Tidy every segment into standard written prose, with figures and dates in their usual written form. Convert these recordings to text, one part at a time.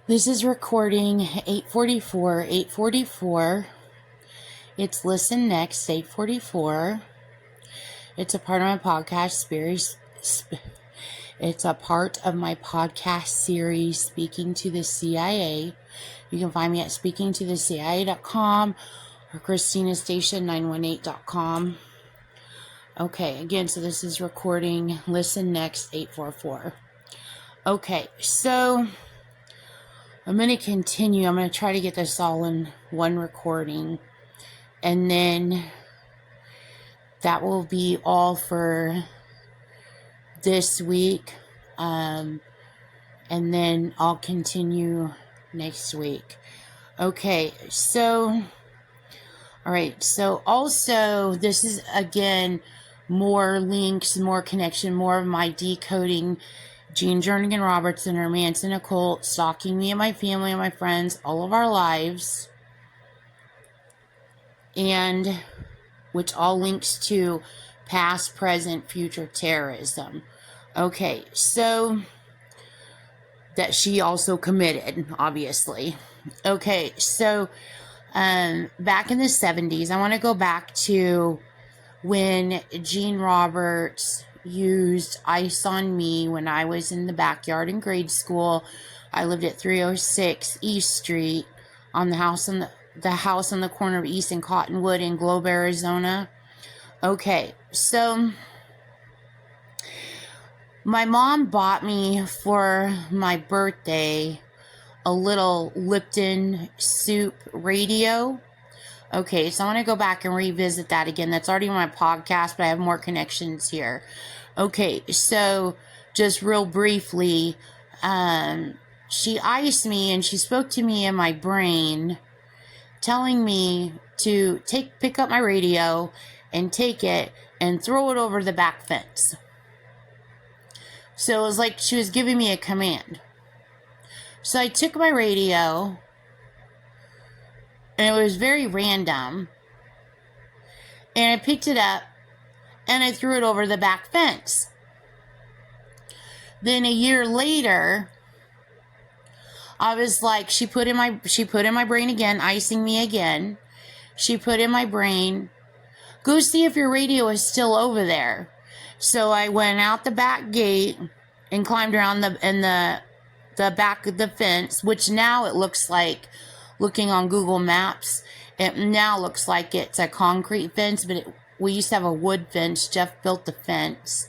This is recording 844. It's Listen Next, 844. It's a part of my podcast series. It's a part of my podcast series, Speaking to the CIA. You can find me at speakingtothecia.com or ChristinaStation918.com. Okay, again, so this is recording Listen Next, 844. Okay, so I'm going to continue. I'm going to try to get this all in one recording. And then that will be all for this week. And then I'll continue next week. Okay, so, all right. So also, this is, again, more links, more connection, more of my decoding Jean Jernigan Robertson, her Manson occult, stalking me and my family and my friends, all of our lives, and which all links to past, present, future terrorism. Okay, so that she also committed, obviously. Okay, so back in the 70s, I want to go back to when Jean Roberts used Ice on Me when I was in the backyard in grade school. I lived at 306 East Street on the house on the corner of East and Cottonwood in Globe, Arizona. Okay, so my mom bought me for my birthday a little Lipton soup radio. Okay, so I want to go back and revisit that again. That's already on my podcast, but I have more connections here. Okay, so just real briefly, she iced me and she spoke to me in my brain, telling me to pick up my radio and take it and throw it over the back fence. So it was like she was giving me a command. So I took my radio, and it was very random, and I picked it up and I threw it over the back fence. Then a year later, I was like, she put in my brain again, icing me again. She put in my brain, go see if your radio is still over there. So I went out the back gate and climbed around the back of the fence, which now it looks like, looking on Google Maps, it now looks like it's a concrete fence, but we used to have a wood fence. Jeff built the fence.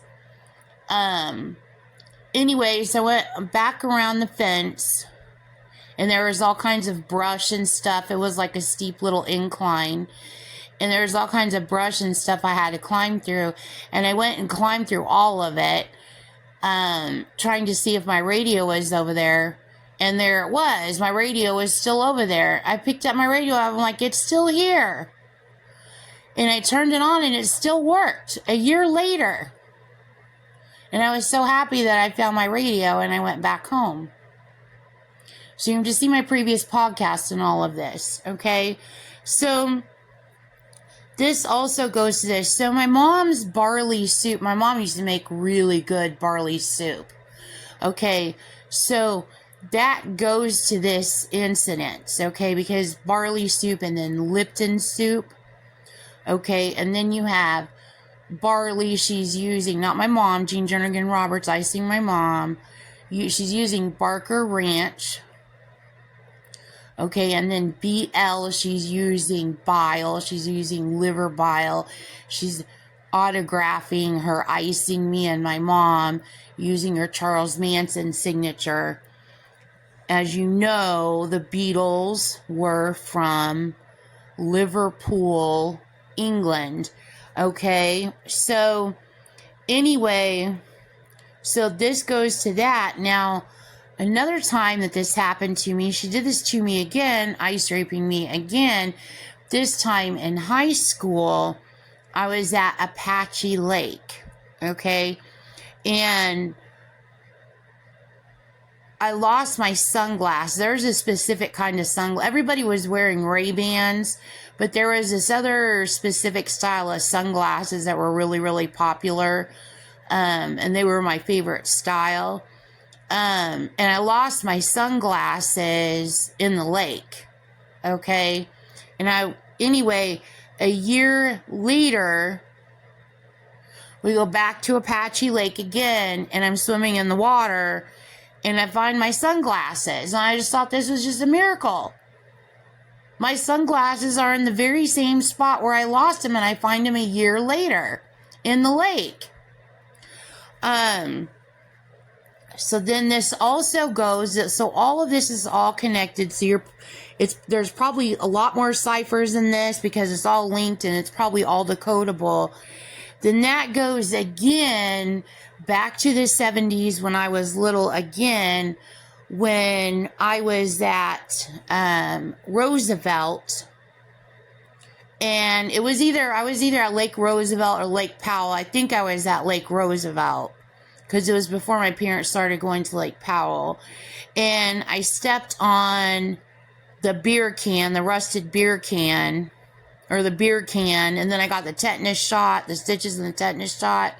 Anyways, I went back around the fence, and there was all kinds of brush and stuff. It was like a steep little incline, and there was all kinds of brush and stuff I had to climb through, and I went and climbed through all of it, trying to see if my radio was over there. And there it was. My radio was still over there. I picked up my radio. I'm like, it's still here. And I turned it on and it still worked a year later. And I was so happy that I found my radio and I went back home. So you can just see my previous podcast and all of this. Okay. So this also goes to this. So my mom's barley soup. My mom used to make really good barley soup. Okay. So that goes to this incident, okay, because barley soup and then Lipton soup, okay, and then you have barley she's using, not my mom, Jean Jernigan Roberts, icing my mom, she's using Barker Ranch, okay, and then BL, she's using bile, she's using liver bile, she's autographing her icing me and my mom using her Charles Manson signature. As you know, the Beatles were from Liverpool, England. Okay, so anyway, so this goes to that. Now, another time that this happened to me, she did this to me again, ice raping me again. This time in high school, I was at Apache Lake. Okay, and I lost my sunglasses. There's a specific kind of sunglasses. Everybody was wearing Ray-Bans, but there was this other specific style of sunglasses that were really, really popular. And they were my favorite style. And I lost my sunglasses in the lake. Okay. And anyway, a year later, we go back to Apache Lake again, and I'm swimming in the water, and I find my sunglasses. And I just thought this was just a miracle. My sunglasses are in the very same spot where I lost them, and I find them a year later in the lake. So then this also goes, so all of this is all connected. So there's probably a lot more ciphers in this because it's all linked and it's probably all decodable. Then that goes again back to the 70s when I was little again, when I was at Roosevelt. And I was either at Lake Roosevelt or Lake Powell. I think I was at Lake Roosevelt, because it was before my parents started going to Lake Powell. And I stepped on the beer can, the rusted beer can, or the beer can, and then I got the tetanus shot, the stitches in the tetanus shot.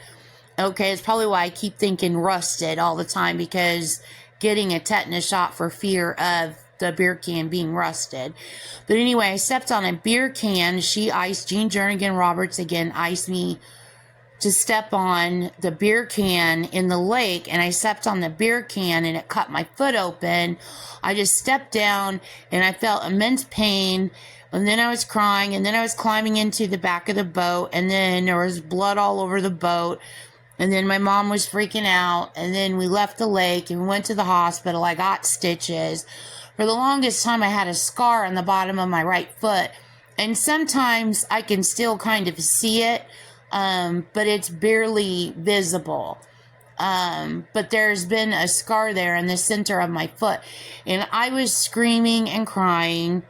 Okay, it's probably why I keep thinking rusted all the time, because getting a tetanus shot for fear of the beer can being rusted. But anyway, I stepped on a beer can. Jean Jernigan Roberts again iced me to step on the beer can in the lake, and I stepped on the beer can and it cut my foot open. I just stepped down and I felt immense pain, and then I was crying, and then I was climbing into the back of the boat, and then there was blood all over the boat, and then my mom was freaking out, and then we left the lake and we went to the hospital. I got stitches. For the longest time I had a scar on the bottom of my right foot, and sometimes I can still kind of see it, but it's barely visible. But there's been a scar there in the center of my foot, and I was screaming and crying.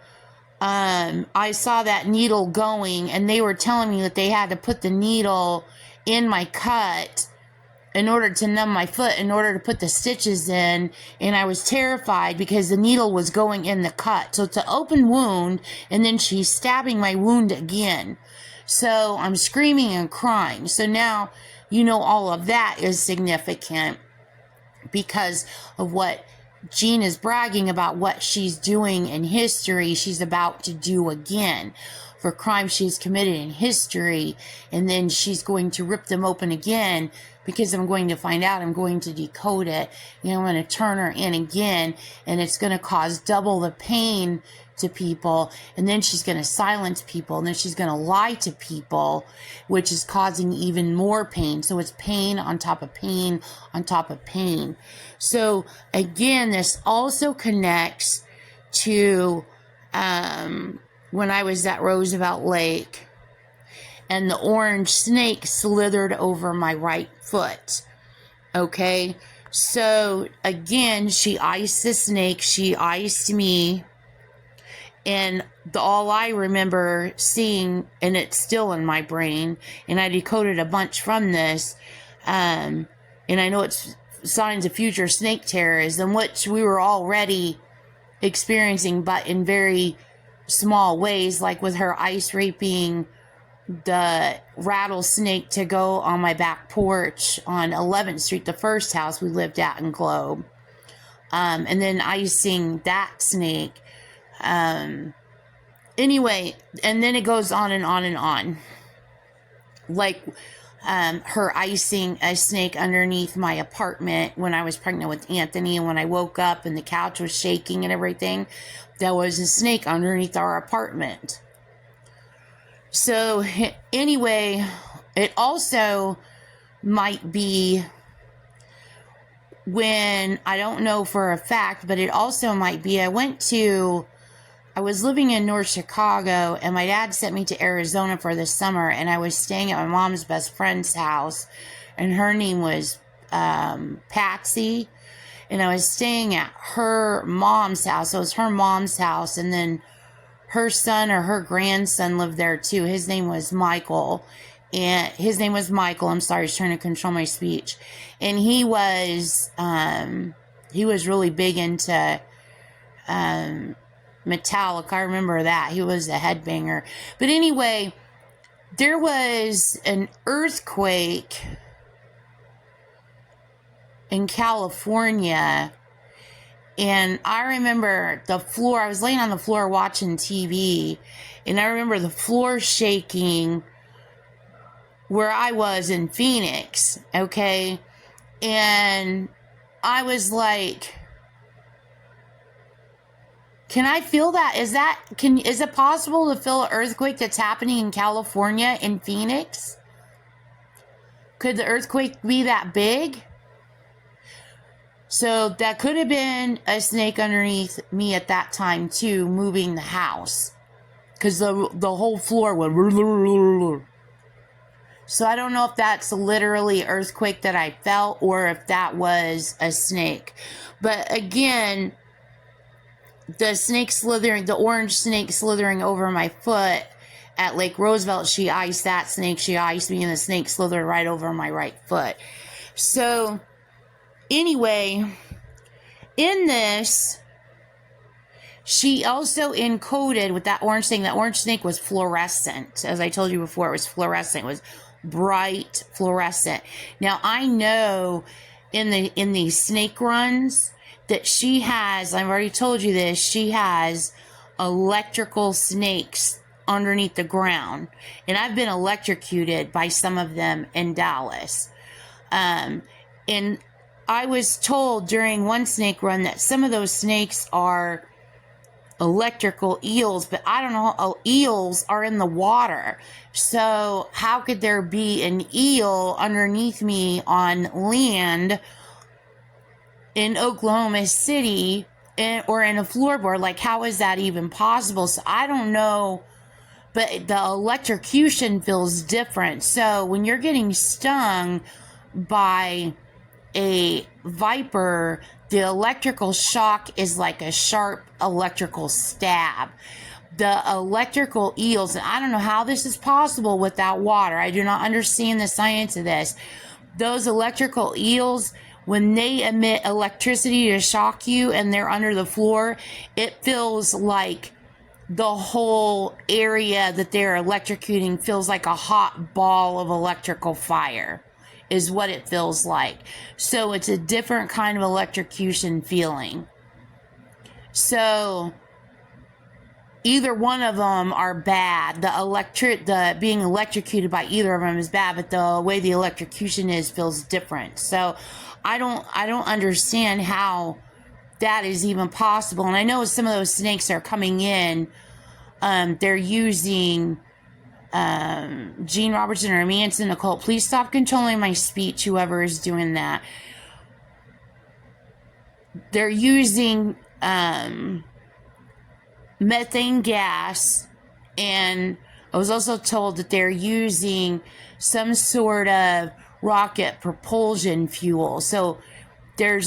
I saw that needle going, and they were telling me that they had to put the needle in my cut in order to numb my foot, in order to put the stitches in, and I was terrified because the needle was going in the cut. So it's an open wound, and then she's stabbing my wound again. So I'm screaming and crying. So now, all of that is significant because of what Jean is bragging about, what she's doing in history, she's about to do again for crimes she's committed in history. And then she's going to rip them open again, because I'm going to find out, I'm going to decode it. I'm going to turn her in again, and it's going to cause double the pain to people, and then she's going to silence people, and then she's going to lie to people, which is causing even more pain. So it's pain on top of pain on top of pain. So again, this also connects to when I was at Roosevelt Lake, and the orange snake slithered over my right foot. Okay, so again, she iced the snake, she iced me. And all I remember seeing, and it's still in my brain, and I decoded a bunch from this, and I know it's signs of future snake terrorism, which we were already experiencing, but in very small ways, like with her ice raping the rattlesnake to go on my back porch on 11th Street, the first house we lived at in Globe, and then icing that snake. Anyway, and then it goes on and on and on. Like, her icing a snake underneath my apartment when I was pregnant with Anthony, and when I woke up and the couch was shaking and everything, there was a snake underneath our apartment. So, anyway, it also might be when, I don't know for a fact, but it also might be, I was living in North Chicago, and my dad sent me to Arizona for the summer, and I was staying at my mom's best friend's house, and her name was Patsy, and I was staying at her mom's house. So it was her mom's house, and then her son or her grandson lived there too. His name was Michael. I'm sorry, I was trying to control my speech. And he was really big into Metallica. I remember that. He was a headbanger. But anyway, there was an earthquake in California. And I remember the floor, I was laying on the floor watching TV, and I remember the floor shaking where I was in Phoenix, okay? And I was like, can I feel that? Is it possible to feel an earthquake that's happening in California, in Phoenix? Could the earthquake be that big? So that could have been a snake underneath me at that time too, moving the house. Because the whole floor went. So I don't know if that's literally earthquake that I felt or if that was a snake. But again, the orange snake slithering over my foot at Lake Roosevelt, she iced that snake. She iced me, and the snake slithered right over my right foot. So anyway, in this, she also encoded with that orange thing. That orange snake was fluorescent. As I told you before, it was fluorescent. It was bright fluorescent. Now, I know in these snake runs that she has, I've already told you this, she has electrical snakes underneath the ground. And I've been electrocuted by some of them in Dallas. And I was told during one snake run that some of those snakes are electrical eels, but I don't know, eels are in the water. So how could there be an eel underneath me on land in Oklahoma City or in a floorboard? Like, how is that even possible? So I don't know, but the electrocution feels different. So when you're getting stung by a viper, the electrical shock is like a sharp electrical stab. The electrical eels, and I don't know how this is possible without water. I do not understand the science of this. Those electrical eels, when they emit electricity to shock you and they're under the floor, it feels like the whole area that they're electrocuting feels like a hot ball of electrical fire, is what it feels like. So it's a different kind of electrocution feeling. So either one of them are bad. The being electrocuted by either of them is bad, but the way the electrocution feels different. So I don't understand how that is even possible. And I know some of those snakes are coming in. They're using Gene Robertson or Manson occult. Please stop controlling my speech, whoever is doing that. They're using methane gas, and I was also told that they're using some sort of rocket propulsion fuel. So they're in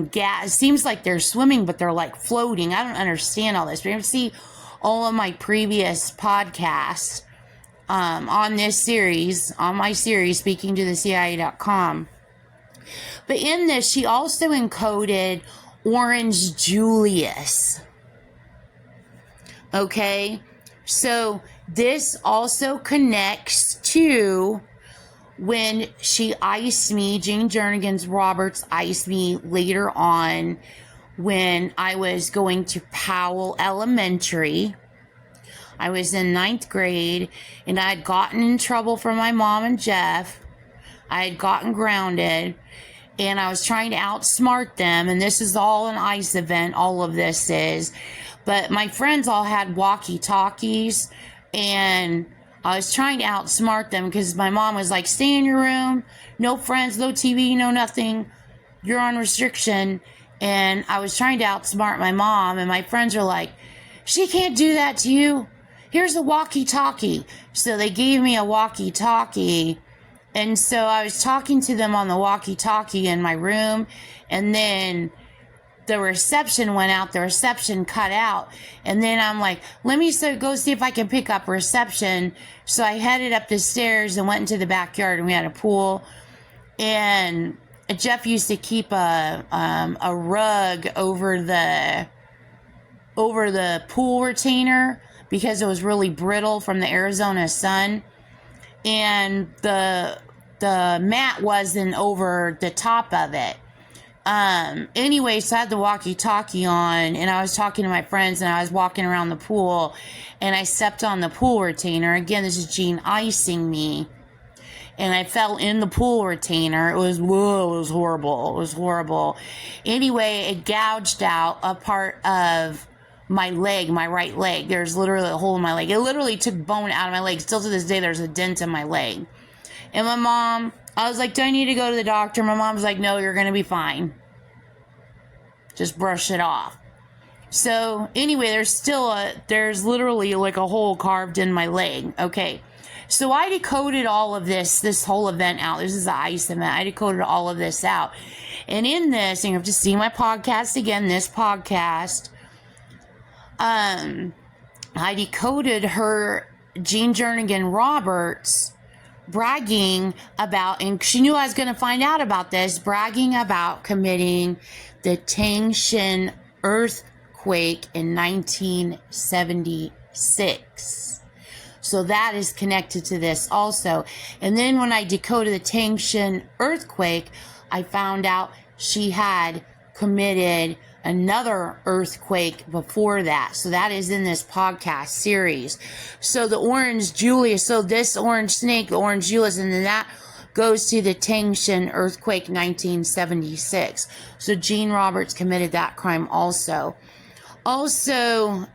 gas. It seems like they're swimming, but they're like floating. I don't understand all this. But you see all of my previous podcasts on my series, speaking to the CIA.com. But in this, she also encoded Orange Julius. Okay, so this also connects to when she iced me, Jane Jernigan Roberts iced me later on when I was going to Powell Elementary. I was in 9th grade, and I had gotten in trouble from my mom and Jeff. I had gotten grounded, and I was trying to outsmart them, and this is all an ICE event, all of this is. But my friends all had walkie-talkies, and I was trying to outsmart them because my mom was like, stay in your room, no friends, no TV, no nothing, you're on restriction. And I was trying to outsmart my mom, and my friends were like, she can't do that to you. Here's a walkie-talkie. So they gave me a walkie-talkie, and so I was talking to them on the walkie-talkie in my room, and then the reception went out, the reception cut out, and then I'm like, let me go see if I can pick up reception. So I headed up the stairs and went into the backyard, and we had a pool, and Jeff used to keep a rug over the pool retainer because it was really brittle from the Arizona sun, and the the mat wasn't over the top of it. Anyway, so I had the walkie-talkie on, and I was talking to my friends, and I was walking around the pool, and I stepped on the pool retainer. Again, this is Gene icing me, and I fell in the pool retainer. It was horrible. It was horrible. Anyway, it gouged out a part of my leg, my right leg. There's literally a hole in my leg. It literally took bone out of my leg. Still to this day, there's a dent in my leg. And my mom, I was like, do I need to go to the doctor? My mom's like, no, you're going to be fine. Just brush it off. So anyway, there's literally like a hole carved in my leg. Okay. So I decoded all of this whole event out. This is the ice event. I decoded all of this out. And in this, and you have to see my podcast again, this podcast, I decoded her, Jean Jernigan Roberts, bragging about, and she knew I was going to find out about this, bragging about committing the Tangshan earthquake in 1976. So that is connected to this also. And then when I decoded the Tangshan earthquake, I found out she had committed another earthquake before that. So that is in this podcast series. So the orange Julius, so this orange snake, the orange Julius, and then that goes to the Tangshan earthquake 1976. So Jean Roberts committed that crime also. Also,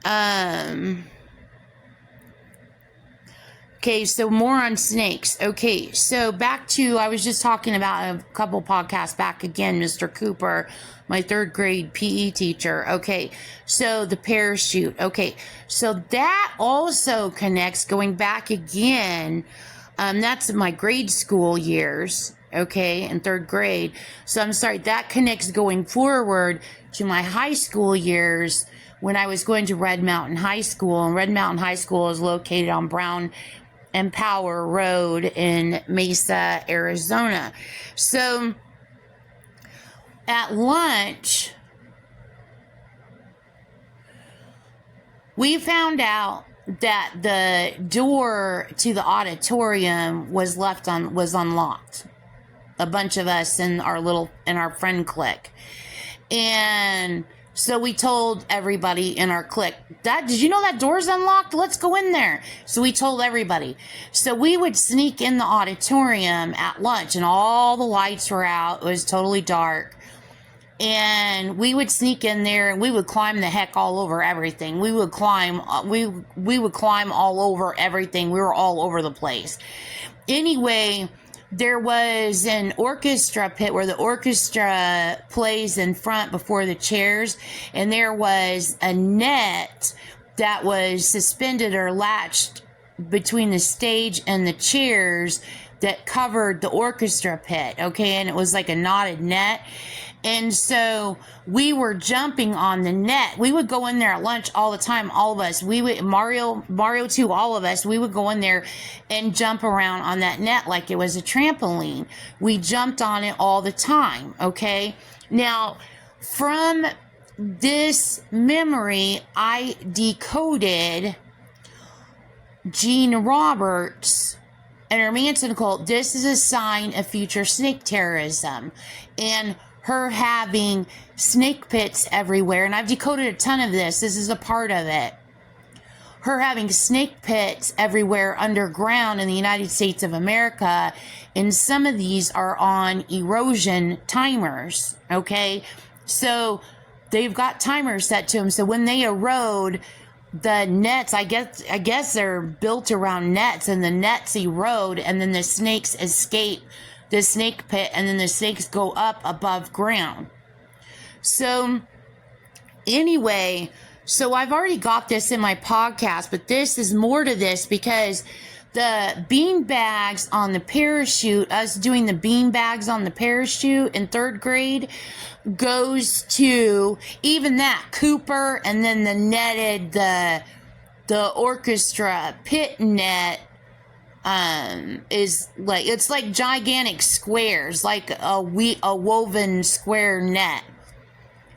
okay, so more on snakes. Okay, so back to, I was just talking about a couple podcasts back again, Mr. Cooper, my third grade PE teacher. Okay, so the parachute. Okay, so that also connects, going back again, that's my grade school years, okay, in third grade. So I'm sorry, that connects going forward to my high school years when I was going to Red Mountain High School. And Red Mountain High School is located on Brown and Power Road in Mesa, Arizona. So at lunch, we found out that the door to the auditorium was unlocked. A bunch of us in our friend clique. And so we told everybody in our clique, did you know that door's unlocked? Let's go in there. So we told everybody. So we would sneak in the auditorium at lunch, and all the lights were out. It was totally dark. And we would sneak in there, and we would climb the heck all over everything. We would climb all over everything. We were all over the place. Anyway, there was an orchestra pit where the orchestra plays in front before the chairs, and there was a net that was suspended or latched between the stage and the chairs that covered the orchestra pit, okay, and it was like a knotted net. And so we were jumping on the net. We would go in there at lunch all the time, all of us. We would, Mario too, all of us, we would go in there and jump around on that net like it was a trampoline. We jumped on it all the time, okay? Now, from this memory, I decoded Jean Roberts and her Manson cult. This is a sign of future snake terrorism. And her having snake pits everywhere, and I've decoded a ton of this. This is a part of it. Her having snake pits everywhere underground in the United States of America, and some of these are on erosion timers, okay? So they've got timers set to them, so when they erode, the nets, I guess they're built around nets, and the nets erode, and then the snakes escape the snake pit, and then the snakes go up above ground. So anyway, so I've already got this in my podcast, but this is more to this because the bean bags on the parachute, us doing the bean bags on the parachute in third grade, goes to even that Cooper, and then the netted, the orchestra pit net, is like, it's like gigantic squares, like a woven square net.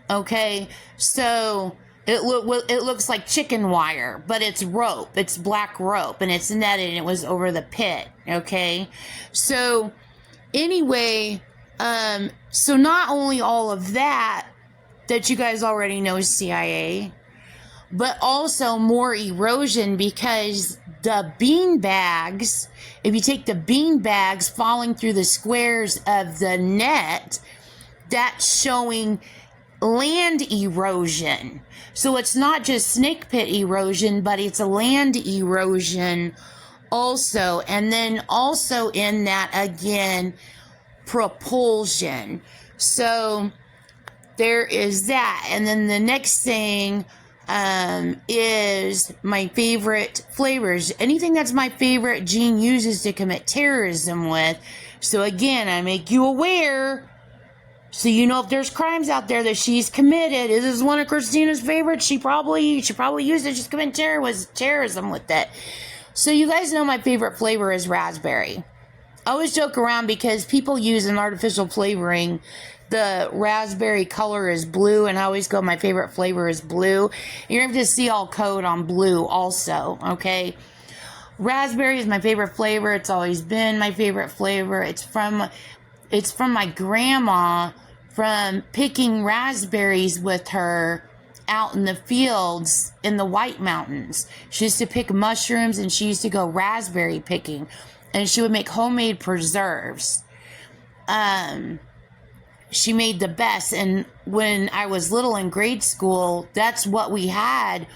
Okay, so it looks like chicken wire, but it's rope. It's black rope, and it's netted, and it was over the pit. Okay, so Anyway, so not only all of that you guys already know is CIA, but also more erosion, because the bean bags, if you take the bean bags falling through the squares of the net, that's showing land erosion. So it's not just snake pit erosion, but it's a land erosion also. And then also in that, again, propulsion. So there is that. And then the next thing is my favorite flavors. Anything that's my favorite, Jean uses to commit terrorism with. So again, I make you aware, so you know if there's crimes out there that she's committed. This is one of Christina's favorites. She probably used it just commit terrorism with it. So you guys know my favorite flavor is raspberry. I always joke around because people use an artificial flavoring. The raspberry color is blue, and I always go, my favorite flavor is blue. You're going to have to see all code on blue also, okay? Raspberry is my favorite flavor. It's always been my favorite flavor. It's from my grandma, from picking raspberries with her out in the fields in the White Mountains. She used to pick mushrooms, and she used to go raspberry picking, and she would make homemade preserves. She made the best. And when I was little in grade school, that's what we had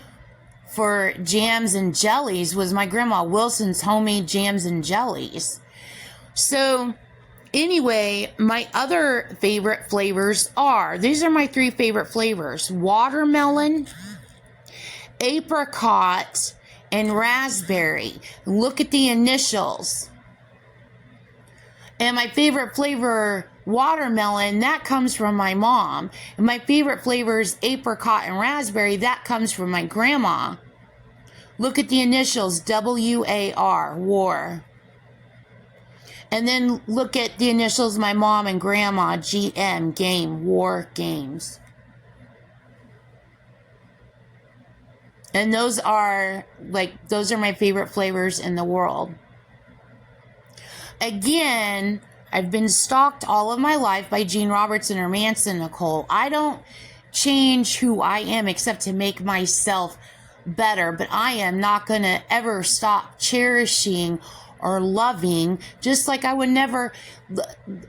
for jams and jellies, was my grandma Wilson's homemade jams and jellies. So anyway, my other favorite flavors these are my 3 favorite flavors: watermelon, apricot, and raspberry. Look at the initials. And my favorite flavor, watermelon, that comes from my mom. And my favorite flavors, apricot and raspberry, that comes from my grandma. Look at the initials, WAR, war. And then look at the initials, my mom and grandma, GM, game, war, games. And those are my favorite flavors in the world. Again, I've been stalked all of my life by Jean Roberts and her Manson, Nicole. I don't change who I am except to make myself better, but I am not going to ever stop cherishing or loving, just like I would never,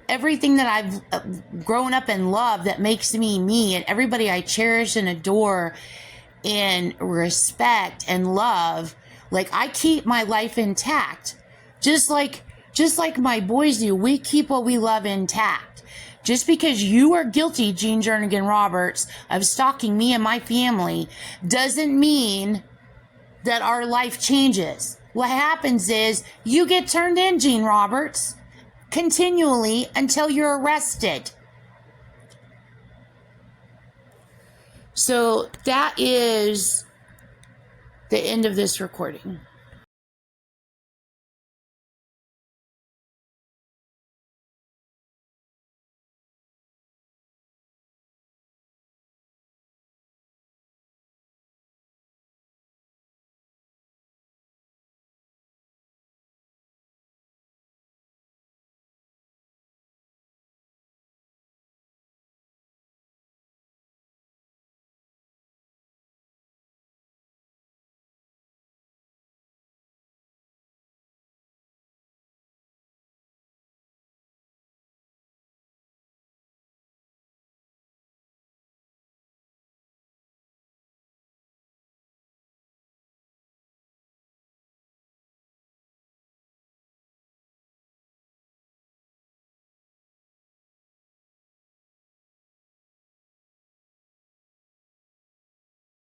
everything that I've grown up and loved that makes me me, and everybody I cherish and adore and respect and love, like I keep my life intact, just like my boys do. We keep what we love intact. Just because you are guilty, Jean Jernigan Roberts, of stalking me and my family doesn't mean that our life changes. What happens is you get turned in, Jean Roberts, continually until you're arrested. So that is the end of this recording.